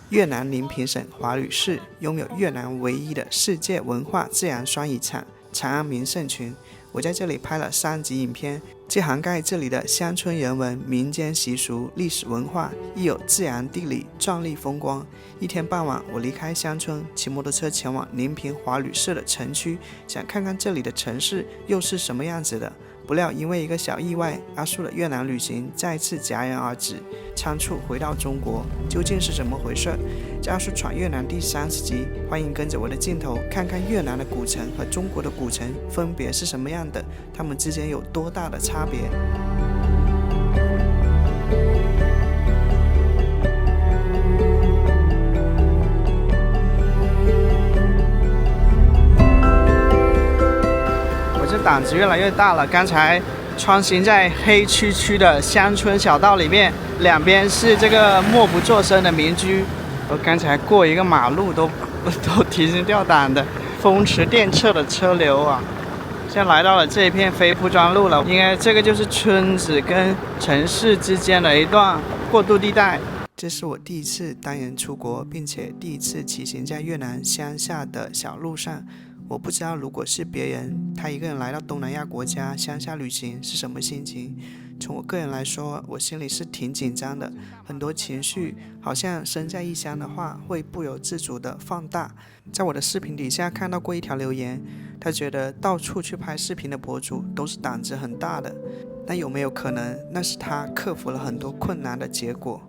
越南宁平省华旅市拥有越南唯一的世界文化自然双遗产长安名胜群。我在这里拍了3集影片，既涵盖这里的乡村人文、民间习俗、历史文化，亦有自然地理、壮丽风光。一天傍晚，我离开乡村，骑摩托车前往宁平华旅市的城区，想看看这里的城市又是什么样子的。不料因为一个小意外，阿叔的越南旅行再次戛然而止，仓促回到中国，究竟是怎么回事？在阿叔闯越南第30集，欢迎跟着我的镜头看看越南的古城和中国的古城分别是什么样的，它们之间有多大的差别。胆子越来越大了，刚才穿行在黑黢黢的乡村小道里面，两边是这个默不作声的民居，我刚才过一个马路都提心吊胆的，风驰电掣的车流啊！现在来到了这一片非铺装路了，应该这个就是村子跟城市之间的一段过渡地带。这是我第一次单人出国，并且第一次骑行在越南乡下的小路上。我不知道如果是别人，他一个人来到东南亚国家乡下旅行是什么心情。从我个人来说，我心里是挺紧张的，很多情绪好像身在异乡的话会不由自主的放大。在我的视频底下看到过一条留言，他觉得到处去拍视频的博主都是胆子很大的，那有没有可能那是他克服了很多困难的结果？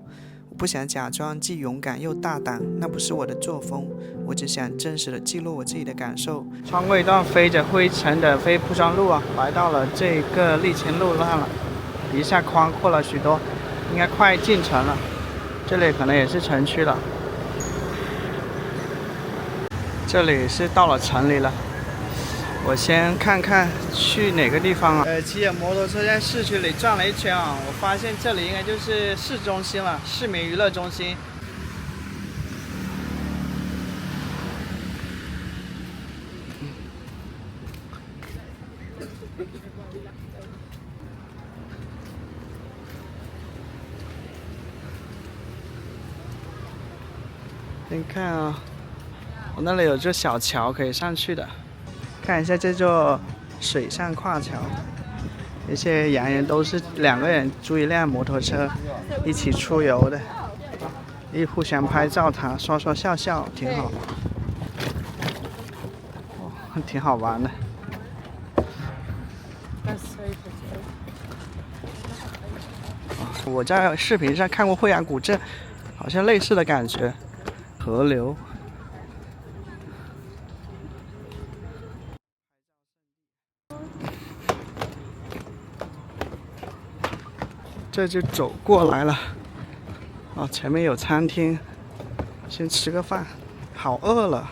我不想假装既勇敢又大胆，那不是我的作风，我只想真实的记录我自己的感受。穿过一段飞着灰尘的非铺装路啊，来到了这个沥青路上了，一下宽阔了许多，应该快进城了，这里可能也是城区了。这里是到了城里了，我先看看去哪个地方啊？骑着摩托车在市区里转了一圈啊，我发现这里应该就是市中心了，市民娱乐中心。你看啊，我那里有座小桥可以上去的。看一下这座水上跨桥，一些洋人都是2个人租一辆摩托车一起出游的，一互相拍照谈，说说笑笑，挺好，挺好玩的。我在视频上看过惠阳古镇，好像类似的感觉。河流。这就走过来了，哦，前面有餐厅，先吃个饭，好饿了。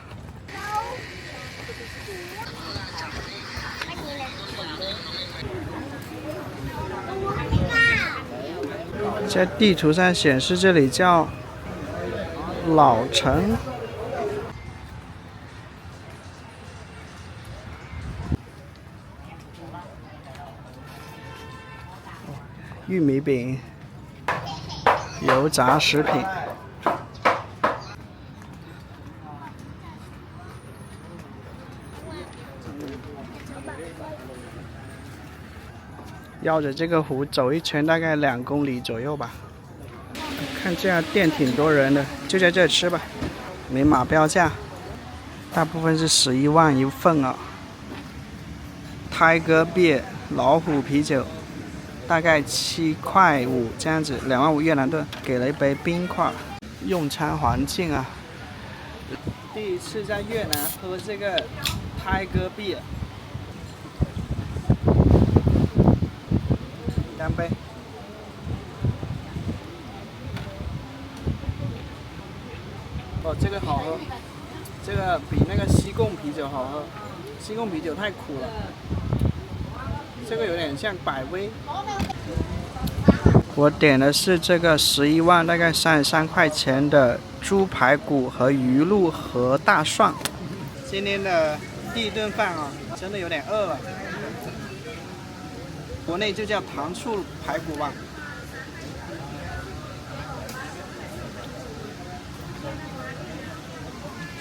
在地图上显示这里叫老城。玉米饼、油炸食品。绕着这个湖走一圈，大概2公里左右吧。看这家店挺多人的，就在这吃吧。明码标价，大部分是11万一份啊。Tiger Beer 老虎啤酒。大概7.5块这样子，2.5万越南盾，给了一杯冰块。用餐环境啊，第一次在越南喝这个Tiger Beer，干杯！哦，这个好喝，这个比那个西贡啤酒好喝，西贡啤酒太苦了。这个有点像百威。我点的是这个11万，大概33块钱的猪排骨和鱼露和大蒜。今天的第一顿饭啊，真的有点饿了。国内就叫糖醋排骨吧。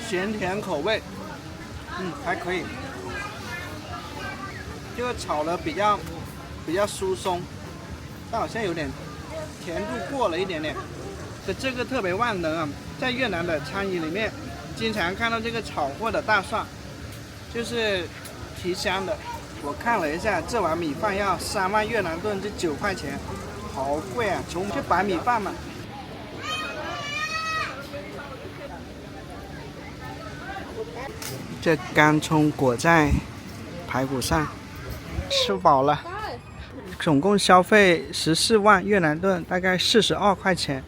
咸甜口味，还可以。这个炒的比较疏松，但好像有点甜度过了一点点。这个特别万能啊，在越南的餐饮里面，经常看到这个炒过的大蒜，就是提香的。我看了一下，这碗米饭要3万越南盾，这9块钱，好贵啊！就白米饭嘛。这干葱裹在排骨上，吃饱了。总共消费14万越南盾，大概42块钱。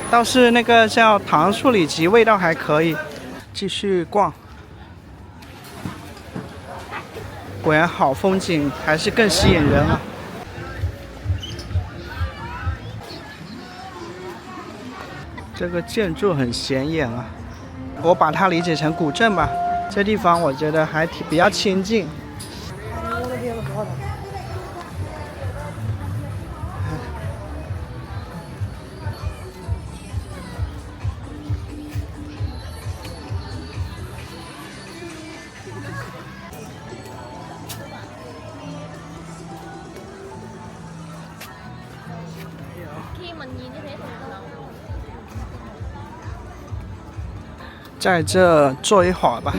倒是那个叫糖醋里脊，味道还可以。继续逛，果然好风景还是更吸引人啊。这个建筑很显眼啊，我把它理解成古镇吧。这地方我觉得还比较清静。在这坐一会儿吧。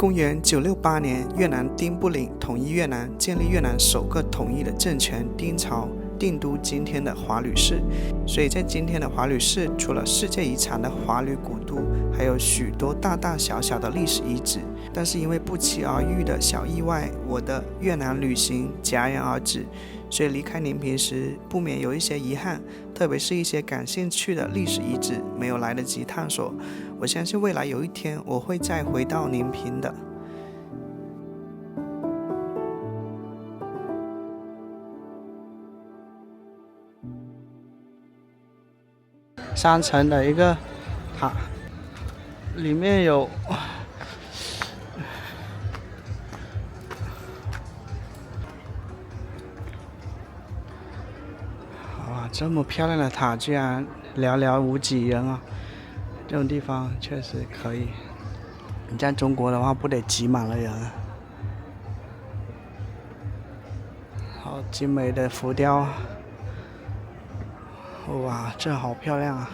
公元968年，越南丁布领统一越南，建立越南首个统一的政权丁朝，定都今天的华吕市。所以在今天的华吕市，除了世界遗产的华吕古都，还有许多大大小小的历史遗址。但是因为不期而遇的小意外，我的越南旅行戛然而止，所以离开宁平时不免有一些遗憾，特别是一些感兴趣的历史遗址没有来得及探索。我相信未来有一天我会再回到宁平的。3层的一个塔，里面有哇，这么漂亮的塔居然寥寥无几人啊！这种地方确实可以，你在中国的话不得挤满了人啊。好精美的浮雕啊！哇，这好漂亮啊！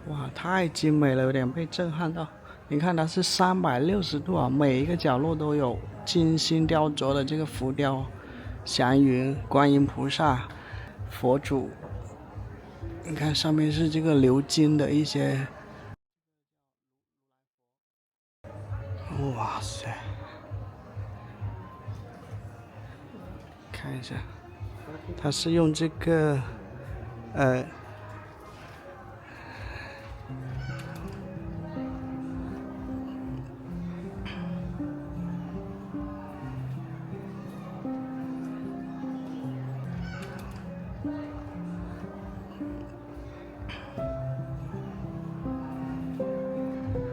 哇，太精美了，有点被震撼到。你看它是360度啊，每一个角落都有精心雕琢的这个浮雕，祥云、观音菩萨、佛祖，你看上面是这个鎏金的一些，哇塞！看一下，它是用这个，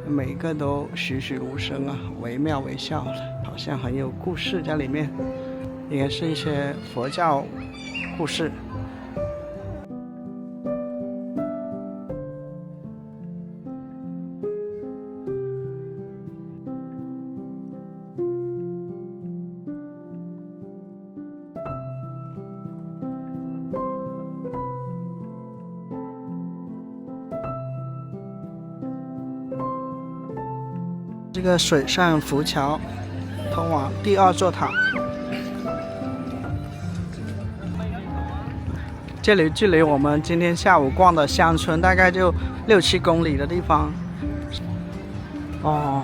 每个都栩栩如生啊，惟妙惟肖的，好像很有故事在里面，应该是一些佛教故事。这个水上浮桥通往第二座塔，这里距离我们今天下午逛的乡村大概就6-7公里的地方。哦，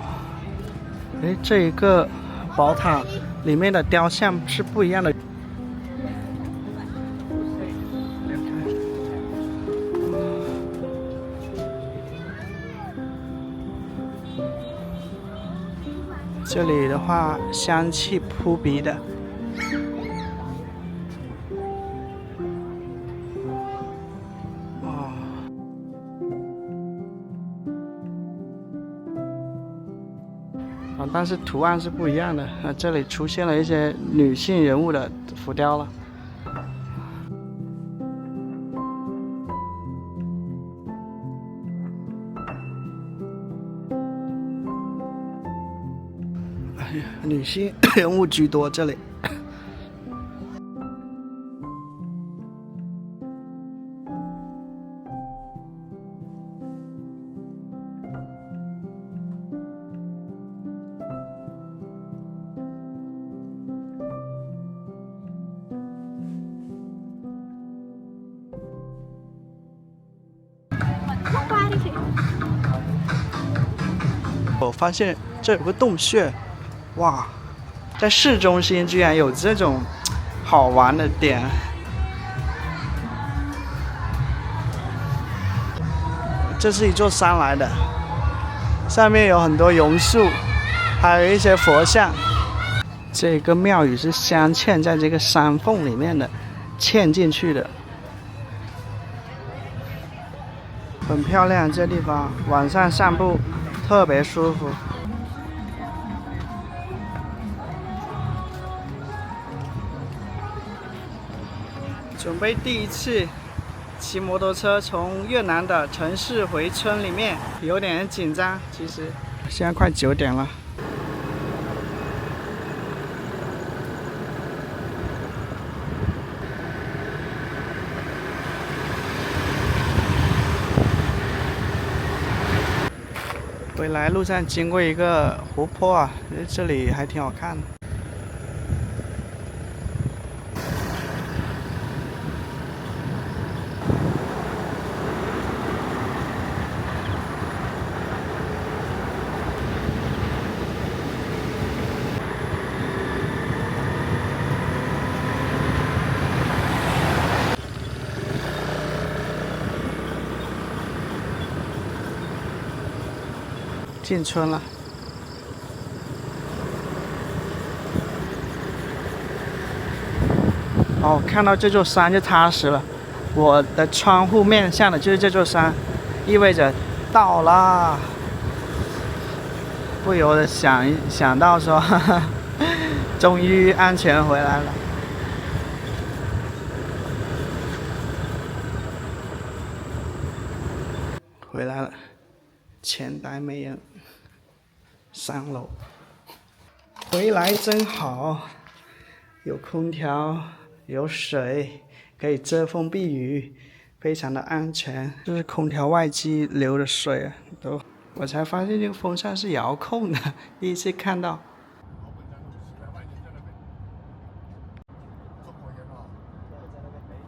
哎，这一个宝塔里面的雕像是不一样的。这里的话，香气扑鼻的。哦，但是图案是不一样的。这里出现了一些女性人物的浮雕了。女性人物居多，这里。我发现这有个洞穴，哇，在市中心居然有这种好玩的点。这是一座山来的，上面有很多榕树，还有一些佛像。这个庙宇是镶嵌在这个山缝里面的，嵌进去的，很漂亮。这地方晚上散步特别舒服。准备第一次骑摩托车从越南的城市回村里面，有点紧张。其实现在快9点了。回来路上经过一个湖泊啊，这里还挺好看的。进村了。哦，看到这座山就踏实了。我的窗户面向的就是这座山，意味着到啦。不由得想到说，哈哈，终于安全回来了。回来了，前台没人。3楼，回来真好，有空调，有水，可以遮风避雨，非常的安全。就是空调外机流的水都，我才发现这个风扇是遥控的，第一次看到。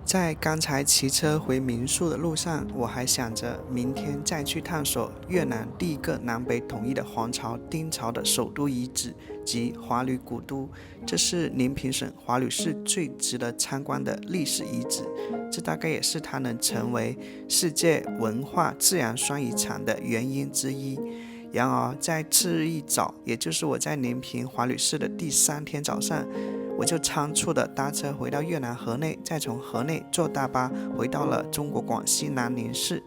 在刚才骑车回民宿的路上，我还想着明天再去探索越南第一个南北统一的皇朝丁朝的首都遗址及华旅古都，这是宁平省华旅市最值得参观的历史遗址，这大概也是它能成为世界文化自然双遗产的原因之一。然而在次日一早，也就是我在宁平华旅市的第3天早上，我就仓促地搭车回到越南河内，再从河内坐大巴回到了中国广西南宁市。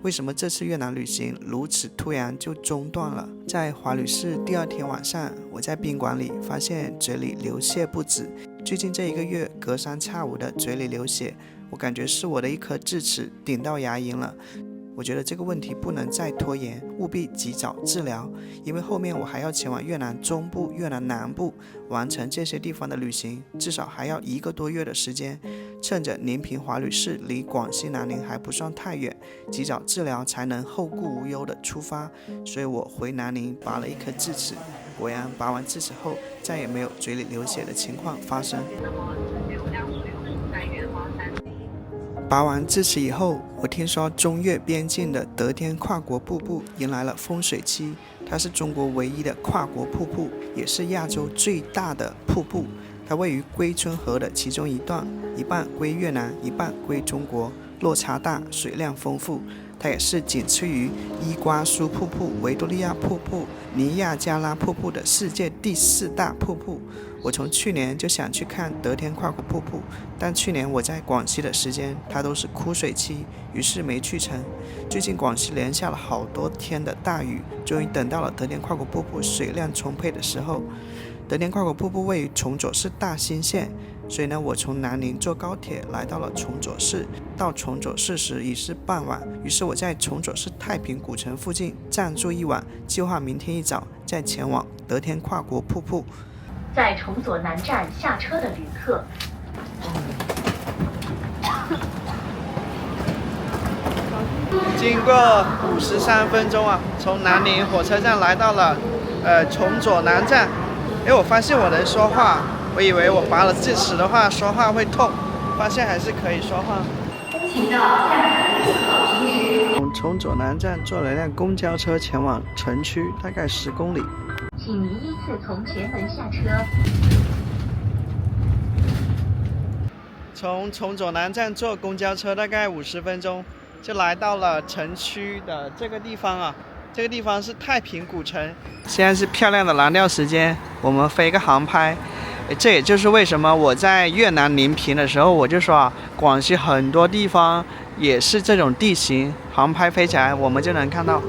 为什么这次越南旅行如此突然就中断了？在华旅市第2天晚上，我在宾馆里发现嘴里流血不止。最近这1个月隔三差五的嘴里流血，我感觉是我的一颗智齿顶到牙龈了。我觉得这个问题不能再拖延，务必及早治疗，因为后面我还要前往越南中部、越南南部，完成这些地方的旅行，至少还要1个多月的时间。趁着宁平华旅市离广西南宁还不算太远，及早治疗才能后顾无忧的出发。所以我回南宁拔了1颗智齿，果然拔完智齿后再也没有嘴里流血的情况发生。拔完智齿以后，我听说中越边境的德天跨国瀑布迎来了丰水期，它是中国唯一的跨国瀑布，也是亚洲最大的瀑布。它位于归春河的其中一段，一半归越南，一半归中国，落差大，水量丰富。它也是仅次于伊瓜苏瀑布、维多利亚瀑布、尼亚加拉瀑布的世界第4大瀑布。我从去年就想去看德天跨国瀑布，但去年我在广西的时间，它都是枯水期，于是没去成。最近广西连下了好多天的大雨，终于等到了德天跨国瀑布水量充沛的时候。德天跨国瀑布位于崇左市大兴县，所以呢，我从南宁坐高铁来到了崇左市。到崇左市时已是傍晚，于是我在崇左市太平古城附近暂住1晚，计划明天一早再前往德天跨国瀑布。在崇左南站下车的旅客，经过53分钟啊，从南宁火车站来到了崇左南站。我发现我能说话，我以为我拔了智齿的话说话会痛，发现还是可以说话。从崇左南站坐了一辆公交车前往城区，大概10公里。请您依次从前门下车。从崇左南站坐公交车大概50分钟，就来到了城区的这个地方啊。这个地方是太平古城。现在是漂亮的蓝调时间，我们飞个航拍。这也就是为什么我在越南宁平的时候，我就说啊，广西很多地方也是这种地形，航拍飞起来我们就能看到。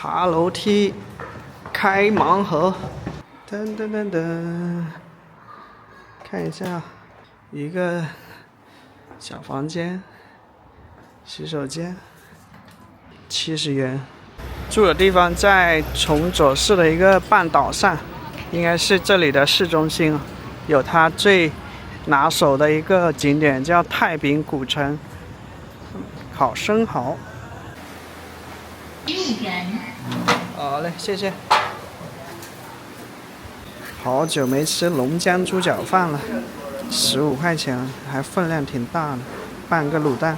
爬楼梯，开盲盒，噔噔噔噔，看一下，一个小房间，洗手间，70元。住的地方在崇左市的一个半岛上，应该是这里的市中心，有它最拿手的一个景点叫太平古城，烤生蚝。好嘞，谢谢。好久没吃龙江猪脚饭了，15块钱，还分量挺大的，半个卤蛋，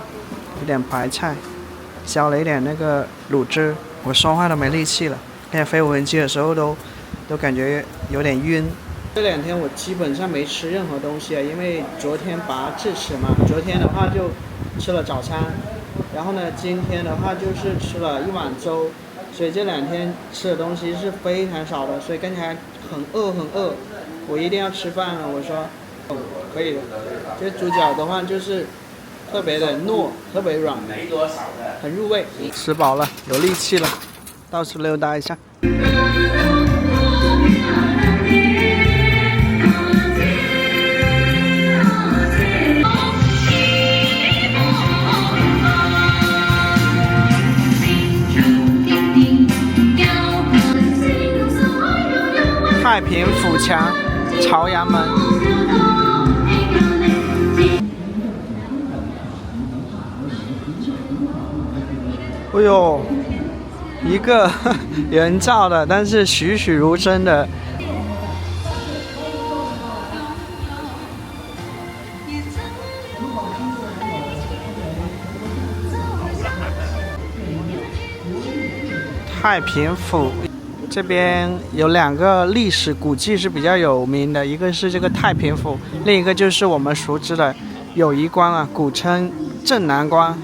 有点白菜，消了一点那个卤汁，我说话都没力气了。现在飞无人机的时候都感觉有点晕。这2天我基本上没吃任何东西啊，因为昨天拔智齿嘛。昨天的话就吃了早餐，然后呢，今天的话就是吃了1碗粥，所以这2天吃的东西是非常少的，所以刚才很饿，我一定要吃饭了。我说，可以的。这猪脚的话就是特别的糯，特别软，很入味。吃饱了，有力气了，到处溜达一下。太平府墙，朝阳门。哎呦，一个人造的，但是栩栩如生的。太平府。这边有2个历史古迹是比较有名的，一个是这个太平府，另一个就是我们熟知的友谊关啊，古称镇南关。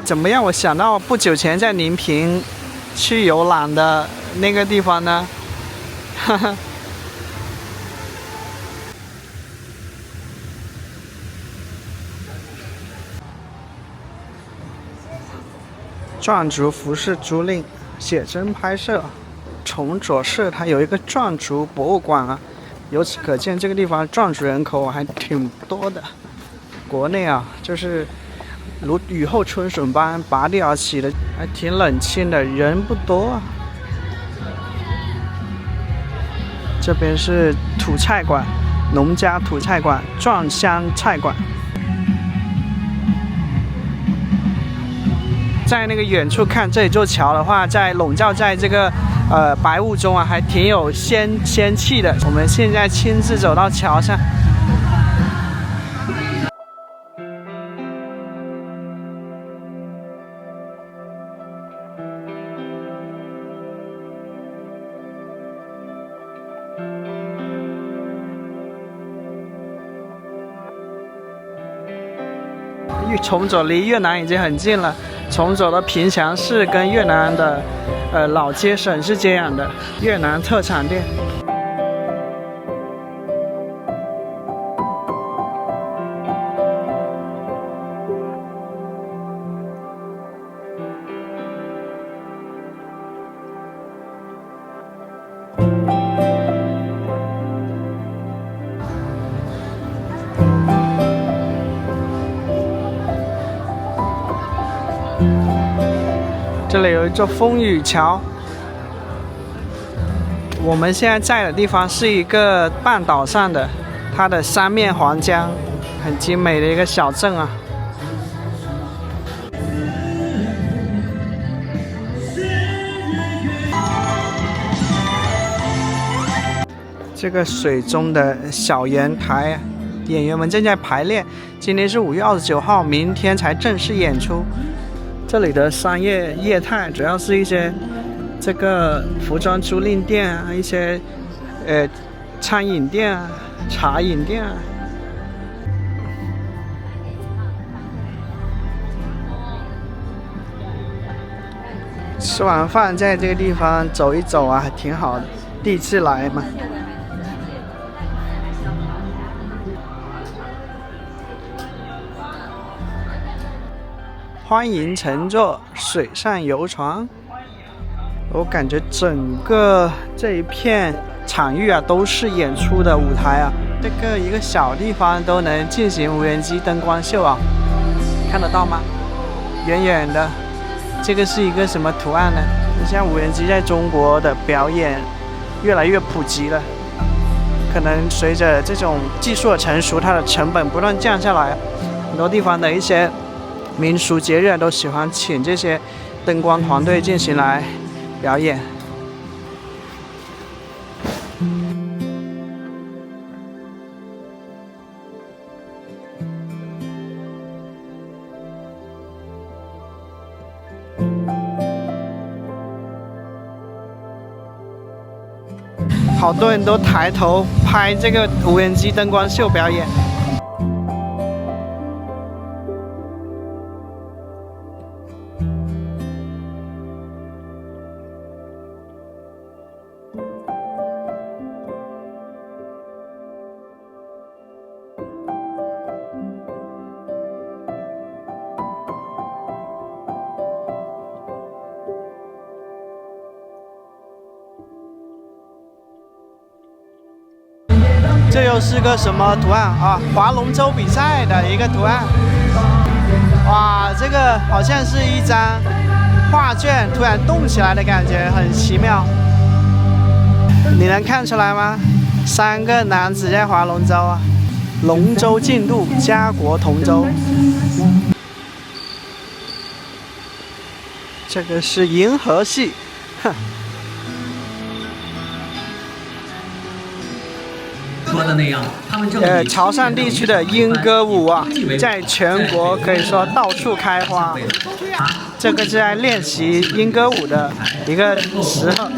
怎么样？我想到不久前在临平去游览的那个地方呢，哈哈。壮族服饰租赁、写真拍摄。崇左市它有一个壮族博物馆啊，由此可见这个地方壮族人口还挺多的。国内啊，就是如雨后春笋般拔地而起的，还挺冷清的，人不多啊。这边是土菜馆，农家土菜馆、壮乡菜馆。在那个远处看这座桥的话，在笼罩在这个白雾中啊，还挺有仙气的。我们现在亲自走到桥上，崇左离越南已经很近了。崇左的平祥市跟越南的老街省是接壤的，越南特产店。这里有一座风雨桥。我们现在在的地方是一个半岛上的，它的三面环江，很精美的一个小镇啊。这个水中的小圆台，演员们正在排练。今天是5月29号，明天才正式演出。这里的商业业态主要是一些这个服装租赁店啊，一些餐饮店啊、茶饮店啊。吃完饭在这个地方走一走啊，还挺好的，第一次来嘛。欢迎乘坐水上游船。我感觉整个这一片场域啊，都是演出的舞台啊。这个一个小地方都能进行无人机灯光秀啊，看得到吗？远远的，这个是一个什么图案呢？像无人机在中国的表演越来越普及了，可能随着这种技术的成熟，它的成本不断降下来，很多地方的一些民俗节日都喜欢请这些灯光团队进行来表演。好多人都抬头拍这个无人机灯光秀表演。这又是个什么图案啊？划龙舟比赛的一个图案。哇，这个好像是一张画卷突然动起来的感觉，很奇妙。你能看出来吗？3个男子在划龙舟啊！龙舟竞渡，家国同舟。这个是银河系，哼。说的那样，他们潮汕地区的莺歌舞啊，在全国可以说到处开花。这个是在练习莺歌舞的一个时候。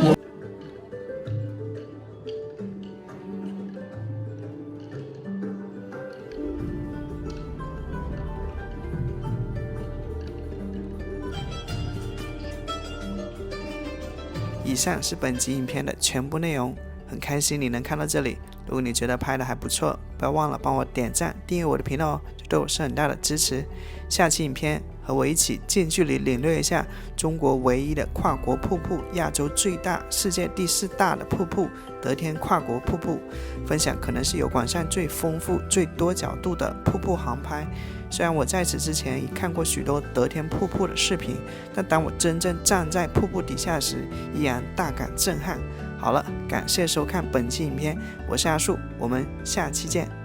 以上是本集影片的全部内容，很开心你能看到这里。如果你觉得拍的还不错，不要忘了帮我点赞、订阅我的频道哦，这对我是很大的支持。下期影片和我一起近距离领略一下中国唯一的跨国瀑布、亚洲最大、世界第4大的瀑布——得天跨国瀑布，分享可能是油管上最丰富、最多角度的瀑布航拍。虽然我在此之前已看过许多得天瀑布的视频，但当我真正站在瀑布底下时，依然大感震撼。好了，感谢收看本期影片，我是阿树，我们下期见。